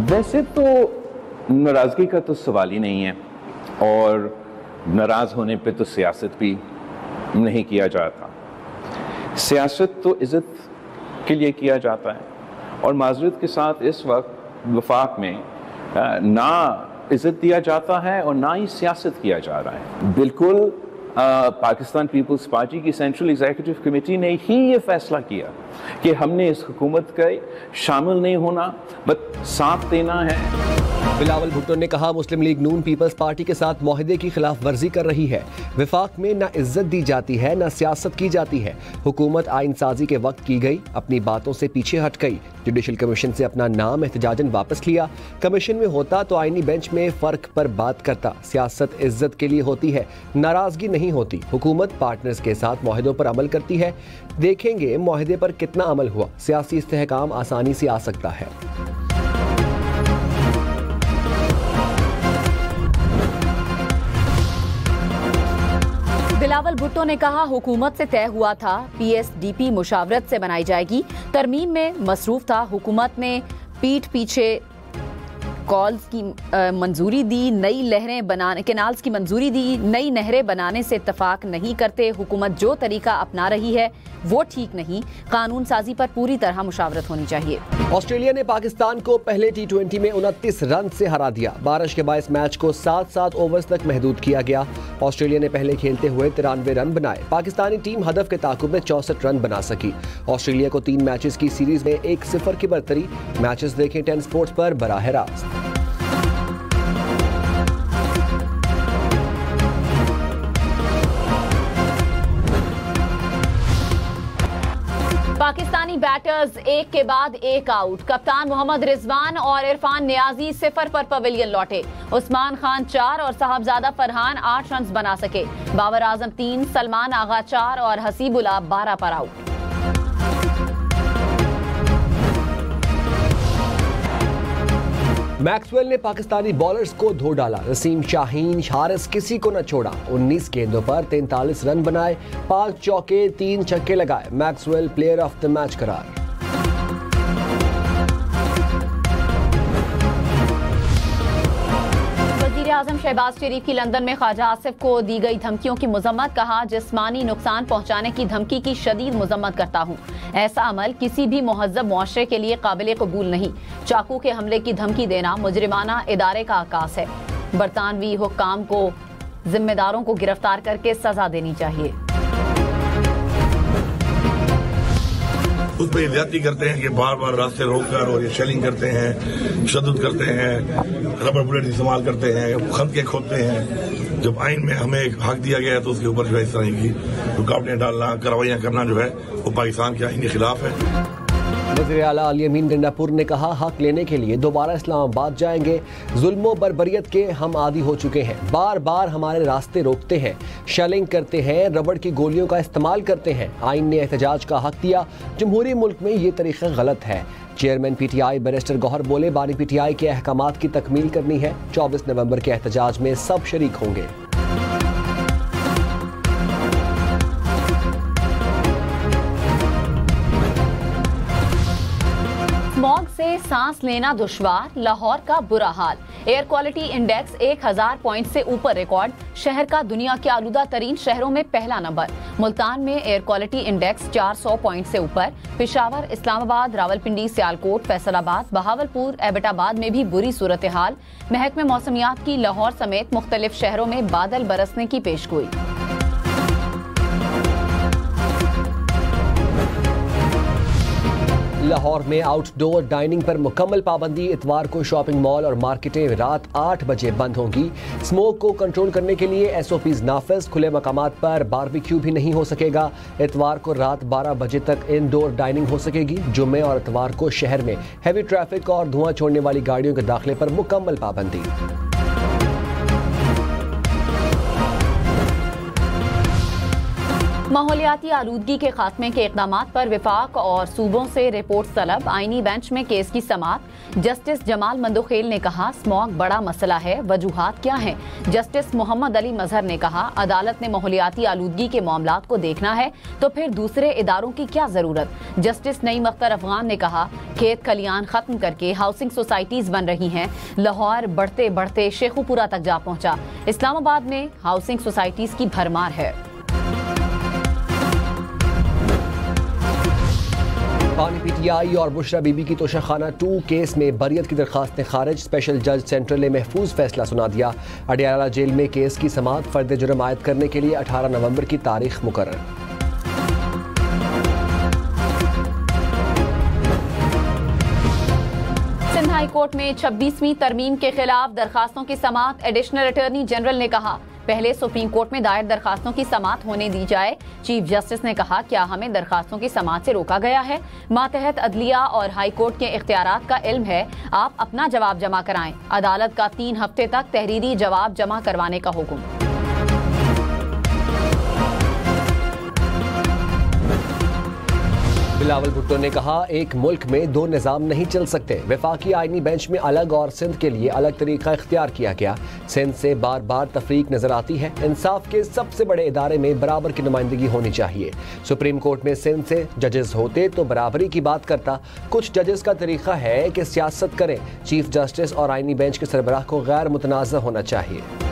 वैसे तो नाराज़गी का तो सवाल ही नहीं है, और नाराज़ होने पे तो सियासत भी नहीं किया जाता। सियासत तो इज़्ज़त के लिए किया जाता है, और माज़रत के साथ इस वक्त वफाक में ना इज़्ज़त दिया जाता है और ना ही सियासत किया जा रहा है। बिल्कुल पाकिस्तान पीपल्स पार्टी की सेंट्रल एग्जीक्यूटिव कमेटी ने ही ये फैसला किया कि हमने इस हुकूमत का शामिल नहीं होना, बस साथ देना है। बिलावल भुट्टो ने कहा, मुस्लिम लीग नून पीपल्स पार्टी के साथ मुआहदे की खिलाफ वर्जी कर रही है। विफाक में न इज्जत दी जाती है न सियासत की जाती है। हुकूमत आइन साजी के वक्त की गई, अपनी बातों से पीछे हट गई। जुडिशल कमीशन से अपना नाम एहतजाजन वापस लिया। कमीशन में होता तो आईनी बेंच में फर्क पर बात करता। सियासत इज्जत के लिए होती है, नाराजगी नहीं होती। हुकूमत पार्टनर्स के साथ मुआहदों पर अमल करती है। देखेंगे मुआहदे पर कितना अमल हुआ। सियासी इस्तेहकाम आसानी से आ सकता है। बिलावल भुट्टो ने कहा, हुकूमत से तय हुआ था पीएसडीपी मुशावरत से बनाई जाएगी। तरमीम में मसरूफ था। हुकूमत ने पीठ पीछे कॉल्स की मंजूरी दी, नई लहरें बनाने केनाल्स की मंजूरी दी, नई नहरें बनाने से इत्तफाक नहीं करते। हुकूमत जो तरीका अपना रही है वो ठीक नहीं। कानून साजी पर पूरी तरह मुशावरत होनी चाहिए। ऑस्ट्रेलिया ने पाकिस्तान को पहले T20 में 29 रन से हरा दिया। बारिश के बायस मैच को 7 ओवर्स तक महदूद किया गया। ऑस्ट्रेलिया ने पहले खेलते हुए 93 रन बनाए। पाकिस्तानी टीम हदफ के ताकुब में 64 रन बना सकी। ऑस्ट्रेलिया को 3 मैचेस की सीरीज में 1-0 की बढ़तरी। मैचेस देखें 10 स्पोर्ट्स पर बराह रास्त। पाकिस्तानी बैटर्स एक के बाद एक आउट। कप्तान मोहम्मद रिजवान और इरफान नियाजी 0 पर पवेलियन लौटे। उस्मान खान 4 और साहबजादा फरहान 8 रन बना सके। बाबर आजम 3, सलमान आगा 4 और हसीबुल्लाह 12 पर आउट। मैक्सवेल ने पाकिस्तानी बॉलर्स को धो डाला। नसीम शाहीन, हारिस किसी को न छोड़ा। 19 गेंदों पर 43 रन बनाए, 5 चौके 3 छक्के लगाए। Maxwell player of the match करार। आजम शहबाज शरीफ की लंदन में ख्वाजा आसिफ को दी गई धमकियों की मुजम्मत। कहा, जिस्मानी नुकसान पहुंचाने की धमकी की शदीद मुजम्मत करता हूं। ऐसा अमल किसी भी मुहज्जब मुआशरे के लिए काबिल कबूल नहीं। चाकू के हमले की धमकी देना मुजरिमाना इदारे का आकाश है। बरतानवी हुक्काम को जिम्मेदारों को गिरफ्तार करके सजा देनी चाहिए। उस पर ज्यादती करते हैं कि बार बार रास्ते रोककर और ये शेलिंग करते हैं, तशद्दुद करते हैं, रबर बुलेट इस्तेमाल करते हैं, खंदके खोदते हैं। जब आइन में हमें एक हक दिया गया है तो उसके ऊपर जो है इस तरह की रुकावटें डालना, कार्रवाइयां करना जो है वो पाकिस्तान के आईनी खिलाफ है। वज़ीर आला अली अमीन गंडापुर ने कहा, हक लेने के लिए दोबारा इस्लामाबाद जाएंगे। जुल्म व बर्बरियत के हम आदी हो चुके हैं। बार बार हमारे रास्ते रोकते हैं, शेलिंग करते हैं, रबड़ की गोलियों का इस्तेमाल करते हैं। आइन ने एहतजाज का हक दिया। जमहूरी मुल्क में ये तरीका गलत है। चेयरमैन PTI बैरिस्टर गौहर बोले, बानी PTI के अहकामात की तकमील करनी है। 24 नवंबर के एहतजाज में सब शरीक होंगे। स्मॉग से सांस लेना दुश्वार, लाहौर का बुरा हाल। एयर क्वालिटी इंडेक्स 1000 पॉइंट से ऊपर रिकॉर्ड। शहर का दुनिया के आलूदा तरीन शहरों में पहला नंबर। मुल्तान में एयर क्वालिटी इंडेक्स 400 पॉइंट से ऊपर। पेशावर, इस्लामाबाद, रावलपिंडी, सियालकोट, फैसलाबाद, बहावलपुर, एबटाबाद में भी बुरी सूरत हाल। महकमे मौसमियात की लाहौर समेत मुख्तलिफ शहरों में बादल बरसने की पेशगोई। लाहौर में आउटडोर डाइनिंग पर मुकम्मल पाबंदी। इतवार को शॉपिंग मॉल और मार्केटें रात 8 बजे बंद होंगी। स्मोक को कंट्रोल करने के लिए SOPs नाफिज। खुले मकामात पर बारबेक्यू भी नहीं हो सकेगा। इतवार को रात 12 बजे तक इनडोर डाइनिंग हो सकेगी। जुम्मे और इतवार को शहर में हैवी ट्रैफिक और धुआं छोड़ने वाली गाड़ियों के दाखिले पर मुकम्मल पाबंदी। माहौलियाती आलूदगी के खात्मे के इक़दामात पर विफाक और सूबों से रिपोर्ट तलब। आईनी बेंच में केस की समाअत। जस्टिस जमाल मंदोखेल ने कहा स्मॉग बड़ा मसला है, वजूहात क्या हैं। जस्टिस मोहम्मद अली मजहर ने कहा अदालत ने माहौलियाती आलूदगी के मामलात को देखना है तो फिर दूसरे इदारों की क्या जरूरत। जस्टिस नईम अख्तर अफगान ने कहा खेत खलियान खत्म करके हाउसिंग सोसाइटीज बन रही हैं। लाहौर बढ़ते बढ़ते शेखुपुरा तक जा पहुंचा। इस्लामाबाद में हाउसिंग सोसाइटीज की भरमार है। पानी पीटीआई और बुशरा बीबी की तोशाखाना 2 केस में बरियत की दरखास्तें खारिज। स्पेशल जज सेंट्रल ने महफूज फैसला सुना दिया। अडियाला जेल में केस की समाअत फर्द जुर्म आयद करने के लिए 18 नवंबर की तारीख मुकर्रर। सिंध हाई कोर्ट में 26वीं तरमीम के खिलाफ दरखास्तों की समाअत। एडिशनल अटॉर्नी जनरल ने कहा पहले सुप्रीम कोर्ट में दायर दरखास्तों की समाअत होने दी जाए। चीफ जस्टिस ने कहा क्या हमें दरखास्तों की समाअत से रोका गया है। मातहत अदलिया और हाई कोर्ट के इख्तियारात का इल्म है, आप अपना जवाब जमा कराएं। अदालत का 3 हफ्ते तक तहरीरी जवाब जमा करवाने का हुक्म। बिलावल भुट्टो ने कहा एक मुल्क में 2 निज़ाम नहीं चल सकते। वफाकी आईनी बेंच में अलग और सिंध के लिए अलग तरीका इख्तियार किया गया। सिंध से बार बार तफरीक नजर आती है। इंसाफ के सबसे बड़े इदारे में बराबर की नुमाइंदगी होनी चाहिए। सुप्रीम कोर्ट में सिंध से जजेस होते तो बराबरी की बात करता। कुछ जजेस का तरीका है कि सियासत करें। चीफ जस्टिस और आईनी बेंच के सरबराह को गैर मुतनाज़ होना चाहिए।